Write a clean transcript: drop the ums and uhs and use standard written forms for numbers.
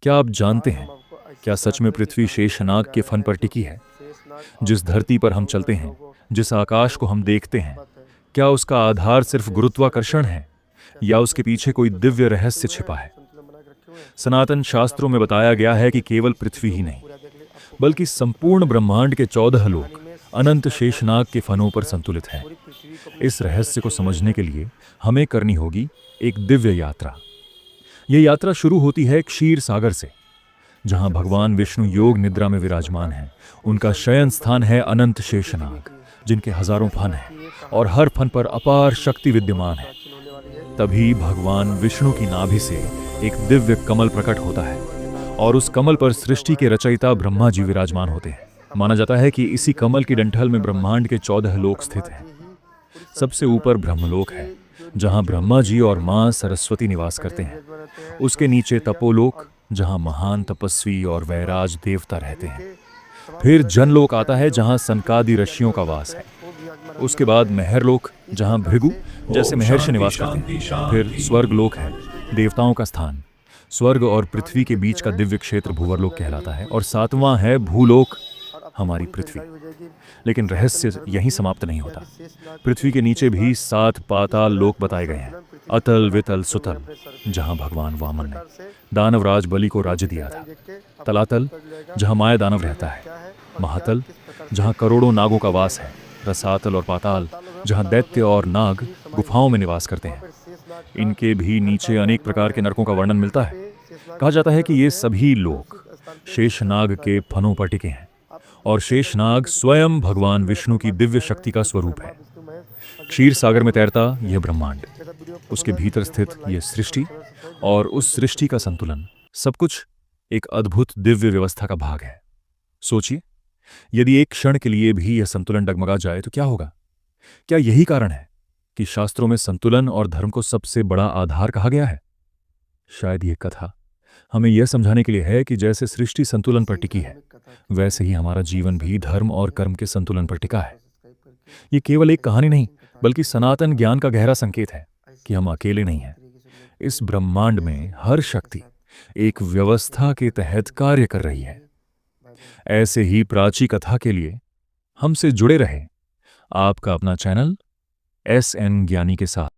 क्या आप जानते हैं, क्या सच में पृथ्वी शेषनाग के फन पर टिकी है? जिस धरती पर हम चलते हैं, जिस आकाश को हम देखते हैं, क्या उसका आधार सिर्फ गुरुत्वाकर्षण है या उसके पीछे कोई दिव्य रहस्य छिपा है? सनातन शास्त्रों में बताया गया है कि केवल पृथ्वी ही नहीं, बल्कि संपूर्ण ब्रह्मांड के 14 लोक अनंत शेषनाग के फनों पर संतुलित हैं। इस रहस्य को समझने के लिए हमें करनी होगी एक दिव्य यात्रा। यह यात्रा शुरू होती है क्षीर सागर से, जहां भगवान विष्णु योग निद्रा में विराजमान हैं। उनका शयन स्थान है अनंत शेषनाग, जिनके हजारों फन हैं और हर फन पर अपार शक्ति विद्यमान है। तभी भगवान विष्णु की नाभि से एक दिव्य कमल प्रकट होता है और उस कमल पर सृष्टि के रचयिता ब्रह्मा जी विराजमान होते हैं। माना जाता है कि इसी कमल की डंठल में ब्रह्मांड के 14 लोक स्थित हैं। सबसे ऊपर ब्रह्मलोक है, जहां ब्रह्मा जी और मां सरस्वती निवास करते हैं। उसके नीचे तपोलोक, जहां महान तपस्वी और वैराज देवता रहते हैं। फिर जनलोक आता है, जहां सनकादि ऋषियों का वास है। उसके बाद महरलोक, जहां भृगु जैसे महर्षि निवास करते हैं। फिर स्वर्गलोक है, देवताओं का स्थान। स्वर्ग और पृथ्वी के बीच का दिव्य क्षेत्र भूवरलोक कहलाता है। और सातवां है भूलोक, हमारी पृथ्वी। लेकिन रहस्य यहीं समाप्त नहीं होता। पृथ्वी के नीचे भी 7 पाताल लोक बताए गए हैं। अतल, वितल, सुतल, जहां भगवान वामन ने दानवराज बलि को राज्य दिया था। तलातल, जहां माया दानव रहता है। महातल, जहां करोड़ों नागों का वास है। रसातल और पाताल, जहां दैत्य और नाग गुफाओं में निवास करते हैं। इनके भी नीचे अनेक प्रकार के नरकों का वर्णन मिलता है। कहा जाता है कि ये सभी लोक शेषनाग के फनों पर टिके हैं और शेषनाग स्वयं भगवान विष्णु की दिव्य शक्ति का स्वरूप है। क्षीर सागर में तैरता यह ब्रह्मांड, उसके भीतर स्थित यह सृष्टि और उस सृष्टि का संतुलन, सब कुछ एक अद्भुत दिव्य व्यवस्था का भाग है। सोचिए, यदि एक क्षण के लिए भी यह संतुलन डगमगा जाए तो क्या होगा? क्या यही कारण है कि शास्त्रों में संतुलन और धर्म को सबसे बड़ा आधार कहा गया है? शायद यह कथा हमें यह समझाने के लिए है कि जैसे सृष्टि संतुलन पर टिकी है, वैसे ही हमारा जीवन भी धर्म और कर्म के संतुलन पर टिका है। ये केवल एक कहानी नहीं, बल्कि सनातन ज्ञान का गहरा संकेत है कि हम अकेले नहीं हैं। इस ब्रह्मांड में हर शक्ति एक व्यवस्था के तहत कार्य कर रही है। ऐसे ही प्राची कथा के लिए हमसे जुड़े रहें। आपका अपना चैनल SN ज्ञानी के साथ।